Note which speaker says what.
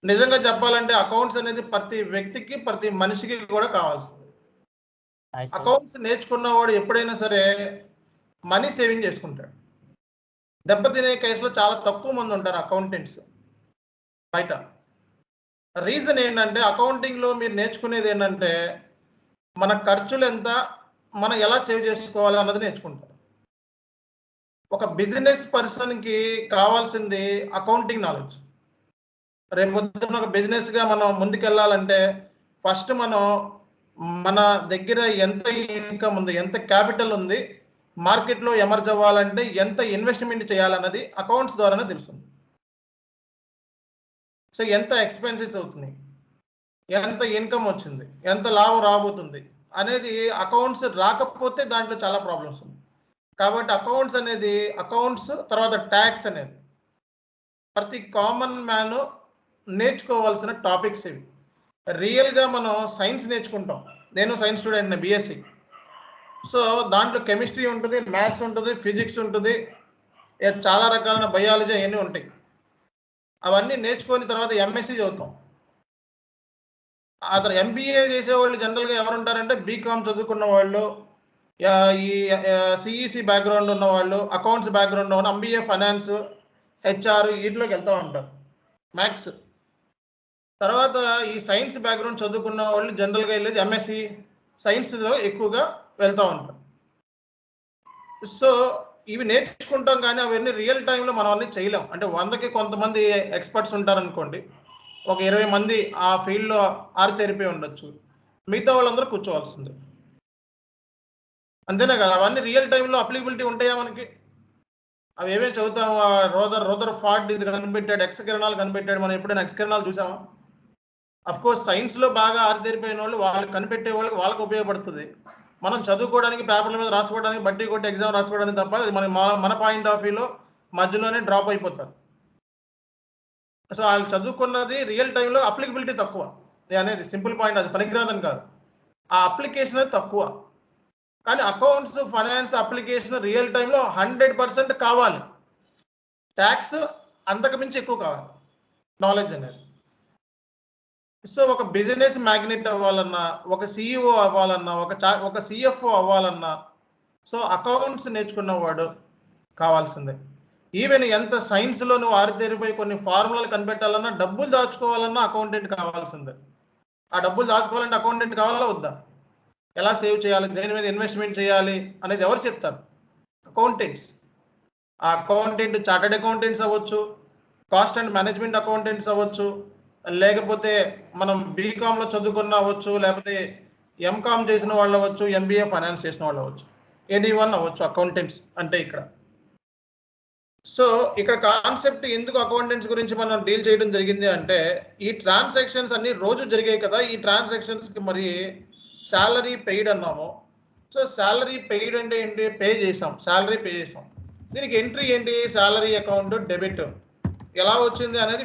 Speaker 1: నిజంగా చెప్పాలంటే అకౌంట్స్ అనేది ప్రతి వ్యక్తికి, ప్రతి మనిషికి కూడా కావాల్సింది. అకౌంట్స్ నేర్చుకున్నవాడు ఎప్పుడైనా సరే మనీ సేవింగ్ చేసుకుంటాడు. దెబ్బతినే కేసులో చాలా తక్కువ మంది ఉంటారు అకౌంటెంట్స్ బయట. రీజన్ ఏంటంటే అకౌంటింగ్‌లో మీరు నేర్చుకునేది ఏంటంటే మన ఖర్చులు ఎంత, మనం ఎలా సేవ్ చేసుకోవాలి అన్నది నేర్చుకుంటారు. ఒక బిజినెస్ పర్సన్‌కి కావాల్సింది అకౌంటింగ్ నాలెడ్జ్. రేపొద్దున ఒక బిజినెస్‌గా మనం ముందుకెళ్ళాలంటే ఫస్ట్ మనం మన దగ్గర ఎంత ఇన్కమ్ ఉంది, ఎంత క్యాపిటల్ ఉంది, మార్కెట్‌లో ఎమర్జ్ అవ్వాలంటే ఎంత ఇన్వెస్ట్‌మెంట్ చేయాలన్నది అకౌంట్స్ ద్వారానే తెలుస్తుంది. సో ఎంత ఎక్స్‌పెన్సెస్ అవుతున్నాయి, ఎంత ఇన్కమ్ వచ్చింది, ఎంత లాభం రాబోతుంది అనేది అకౌంట్స్ రాకపోతే దాంట్లో చాలా ప్రాబ్లమ్స్ ఉన్నాయి. కాబట్టి అకౌంట్స్ తర్వాత ట్యాక్స్ అనేది ప్రతి కామన్ మ్యాన్ నేర్చుకోవాల్సిన టాపిక్స్ ఇవి. రియల్‌గా మనం సైన్స్ నేర్చుకుంటాం. నేను సైన్స్ స్టూడెంట్‌ని బీఎస్సీ. సో దాంట్లో కెమిస్ట్రీ ఉంటుంది, మ్యాథ్స్ ఉంటుంది, ఫిజిక్స్ ఉంటుంది, చాలా రకాలైన బయాలజీ అవన్నీ ఉంటాయి. అవన్నీ నేర్చుకొని తర్వాత ఎంఎస్సీ చదువుతాం. అతను ఎంబీఏ చేసేవాళ్ళు జనరల్‌గా ఎవరుంటారంటే బీకామ్ చదువుకున్న వాళ్ళు, ఈ సీఈసీ బ్యాక్‌గ్రౌండ్ ఉన్నవాళ్ళు, అకౌంట్స్ బ్యాక్‌గ్రౌండ్ ఉన్నవాళ్ళు, ఎంబీఏ ఫైనాన్స్, హెచ్ఆర్ వీటిలోకి వెళ్తూ ఉంటారు. మ్యాథ్స్ తర్వాత ఈ సైన్స్ బ్యాక్‌గ్రౌండ్ చదువుకున్న వాళ్ళు జనరల్‌గా వెళ్ళేది ఎంఎస్సీ సైన్స్‌లో ఎక్కువగా వెళ్తూ ఉంటారు. సో ఇవి నేర్చుకుంటాం కానీ అవన్నీ రియల్ టైంలో మనం అన్నీ చేయలేం. అంటే 100కి కొంతమంది ఎక్స్పర్ట్స్ ఉంటారనుకోండి. ఒక 20 మంది ఆ ఫీల్డ్‌లో ఆరితేరిపోయి ఉండొచ్చు. మిగతా వాళ్ళందరూ కూర్చోవాల్సిందే. అంతేనే కదా! అవన్నీ రియల్ టైంలో అప్లికబిలిటీ ఉంటాయా మనకి? అవి ఏమేమి చదువుతాము, రూదర్ ఫార్డ్ ఇది కనిపెట్టాడు, ఎక్స్ కిరణాలు కనిపెట్టాడు. మనం ఎప్పుడైనా ఎక్స్ కిరణాలు చూసామా? అఫ్‌కోర్స్ సైన్స్‌లో బాగా ఆరితేరిపోయినోళ్ళు వాళ్ళు కనిపెట్టే వాళ్ళకి ఉపయోగపడుతుంది. మనం చదువుకోవడానికి పేపర్ల మీద రాసుకోవడానికి, బట్టి కొట్టి ఎగ్జామ్ రాసుకోవడానికి తప్ప అది మన పాయింట్ ఆఫ్ వ్యూలో మధ్యలోనే డ్రాప్ అయిపోతారు. సో వాళ్ళు చదువుకున్నది రియల్ టైంలో అప్లికబిలిటీ తక్కువ. అనేది సింపుల్ పాయింట్, అది పనికిరాదని కాదు. ఆ అప్లికేషన్ అనేది తక్కువ. కానీ అకౌంట్స్, ఫైనాన్స్ అప్లికేషన్ రియల్ టైంలో 100% కావాలి. ట్యాక్స్ అంతకు మించి ఎక్కువ కావాలి నాలెడ్జ్ అనేది. సో ఒక బిజినెస్ మ్యాగ్నెట్ అవ్వాలన్నా, ఒక సీఈఓ అవ్వాలన్నా, ఒక సిఎఫ్ఓ అవ్వాలన్నా, సో అకౌంట్స్ నేర్చుకున్నవాడు కావాల్సిందే. ఈవెన్ ఎంత సైన్స్‌లో నువ్వు ఆరితేరిపోయి కొన్ని ఫార్ములాలు కనిపెట్టాలన్నా, డబ్బులు దాచుకోవాలన్నా అకౌంటెంట్ కావాల్సిందే. ఆ డబ్బులు దాచుకోవాలంటే అకౌంటెంట్ కావాలా వద్దా? ఎలా సేవ్ చేయాలి, దేని మీద ఇన్వెస్ట్‌మెంట్ చేయాలి అనేది ఎవరు చెప్తారు? అకౌంటెంట్స్. ఆ అకౌంటెంట్ చార్టర్డ్ అకౌంటెంట్స్ అవ్వచ్చు, కాస్ట్ అండ్ మేనేజ్మెంట్ అకౌంటెంట్స్ అవ్వచ్చు, లేకపోతే మనం బీకామ్‌లో చదువుకున్న అవ్వచ్చు, లేకపోతే ఎంకామ్ చేసిన వాళ్ళు అవ్వచ్చు, ఎంబీఏ ఫైనాన్స్ చేసిన వాళ్ళు అవ్వచ్చు. ఎనీవన్ అవ్వచ్చు అకౌంటెంట్స్ అంటే ఇక్కడ. సో ఇక్కడ కాన్సెప్ట్ ఎందుకు అకౌంటెంట్స్ గురించి మనం డీల్ చేయడం జరిగింది అంటే, ఈ ట్రాన్సాక్షన్స్ అన్ని రోజు జరిగాయి కదా! ఈ ట్రాన్సాక్షన్స్‌కి మరి సాలరీ పెయిడ్ అన్నాము. సో సాలరీ పెయిడ్ అంటే ఏంటి? పే చేసాం. సాలరీ పే చేసాం. దీనికి ఎంట్రీ ఏంటి? Salary account debit. ఎలా వచ్చింది అనేది